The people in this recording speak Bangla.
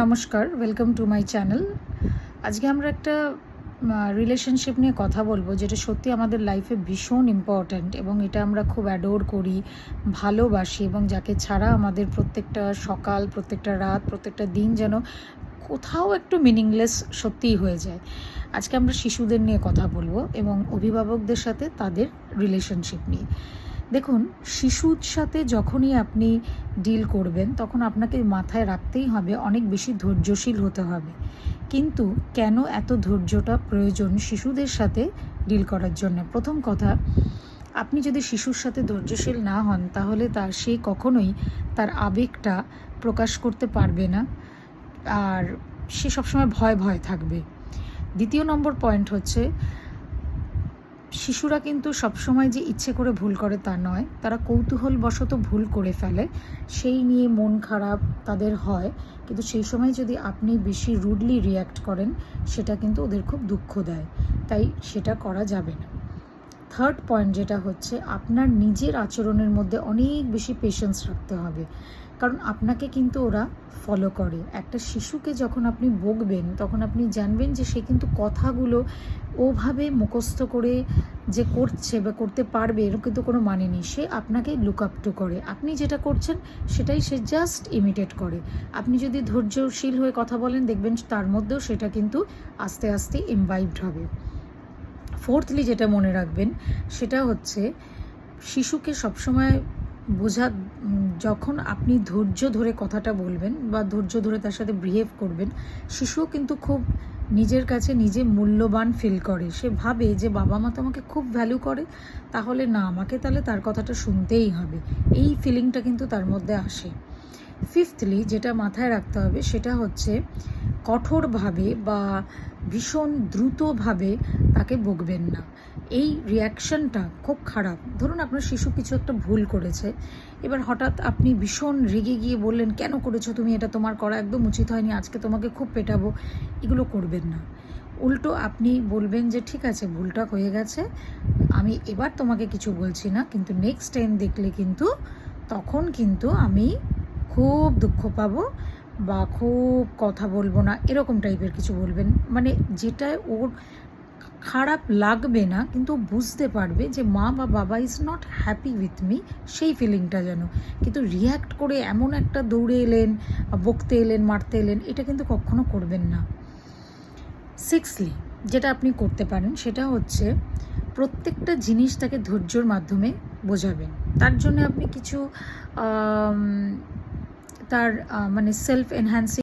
নমস্কার, ওয়েলকাম টু মাই চ্যানেল। আজকে আমরা একটা রিলেশনশিপ নিয়ে কথা বলবো, যেটা সত্যি আমাদের লাইফে ভীষণ ইম্পর্ট্যান্ট এবং এটা আমরা খুব অ্যাডোর করি, ভালোবাসি এবং যাকে ছাড়া আমাদের প্রত্যেকটা সকাল, প্রত্যেকটা রাত, প্রত্যেকটা দিন যেন কোথাও একটু মিনিংলেস সত্যিই হয়ে যায়। আজকে আমরা শিশুদের নিয়ে কথা বলবো এবং অভিভাবকদের সাথে তাদের রিলেশনশিপ নিয়ে। দেখুন, শিশুর সাথে যখনই আপনি ডিল করবেন তখন আপনাকে মাথায় রাখতেই হবে অনেক বেশি ধৈর্যশীল হতে হবে। কিন্তু কেন এত ধৈর্যটা প্রয়োজন শিশুদের সাথে ডিল করার জন্য? প্রথম কথা, আপনি যদি শিশুর সাথে ধৈর্যশীল না হন তাহলে সে কখনোই তার আবেগটা প্রকাশ করতে পারবে না, আর সে সবসময় ভয় ভয় থাকবে। দ্বিতীয় নম্বর পয়েন্ট হচ্ছে, শিশুরা কিন্তু সবসময় যে ইচ্ছে করে ভুল করে তা নয়, তারা কৌতূহলবশত ভুল করে ফেলে, সেই নিয়ে মন খারাপ তাদের হয়। কিন্তু সেই সময় যদি আপনি বেশি রুডলি রিয়্যাক্ট করেন সেটা কিন্তু ওদের খুব দুঃখ দেয়, তাই সেটা করা যাবে না। থার্ড পয়েন্ট যেটা হচ্ছে, আপনার নিজের আচরণের মধ্যে অনেক বেশি পেশেন্স রাখতে হবে, কারণ আপনাকে কিন্তু ওরা ফলো করে। একটা শিশুকে যখন আপনি বকবেন তখন আপনি জানবেন যে সে কিন্তু কথাগুলো ওভাবে মুখস্থ করে যে করছে বা করতে পারবে এর কিন্তু কোনো মানে নেই। সে আপনাকে লুক আপ টু করে, আপনি যেটা করছেন সেটাই সে জাস্ট ইমিটেট করে। আপনি যদি ধৈর্যশীল হয়ে কথা বলেন দেখবেন তার মধ্যেও সেটা কিন্তু আস্তে আস্তে ইমবাইবড হবে। ফোর্থলি যেটা মনে রাখবেন সেটা হচ্ছে, শিশুকে সবসময় যখন আপনি ধৈর্য ধরে কথাটা বলবেন বা ধৈর্য ধরে তার সাথে বিহেভ করবেন, শিশুও কিন্তু খুব নিজের কাছে নিজে মূল্যবান ফিল করে। সে ভাবে যে বাবা মা তো আমাকে খুব ভ্যালু করে, তাহলে না, আমাকে তাহলে তার কথাটা শুনতেই হবে, এই ফিলিংটা কিন্তু তার মধ্যে আসে। ফিফথলি যেটা মাথায় রাখতে হবে সেটা হচ্ছে, কঠোরভাবে বা ভীষণ দ্রুতভাবে তাকে বকবেন না। এই রিয়াকশনটা খুব খারাপ। ধরুন আপনার শিশু কিছু একটা ভুল করেছে, এবার হঠাৎ আপনি ভীষণ রেগে গিয়ে বললেন, কেন করেছো তুমি এটা, তোমার করা একদম উচিত হয়নি, আজকে তোমাকে খুব পেটাবো। এগুলো করবেন না। উল্টো আপনি বলবেন যে ঠিক আছে, ভুলটা হয়ে গেছে, আমি এবার তোমাকে কিছু বলছি না, কিন্তু নেক্সট টাইম দেখলে কিন্তু তখন কিন্তু আমি খুব দুঃখ পাবো বা খুব কথা বলবো না, এরকম টাইপের কিছু বলবেন। মানে যেটা ওর খারাপ লাগবে না, কিন্তু বুঝতে পারবে যে মা বা বাবা is not happy with me, সেই ফিলিংটা যেন। কিন্তু রিয়্যাক্ট করে এমন একটা দৌড়ে এলেন, বকতে এলেন, মারতে এলেন, এটা কিন্তু কখনো করবেন না। সিক্সলি যেটা আপনি করতে পারেন সেটা হচ্ছে, প্রত্যেকটা জিনিস তাকে ধৈর্যর মাধ্যমে বোঝাবেন। তার জন্য আপনি কিছু তার মানে সেলফ এনহ্যান্সিং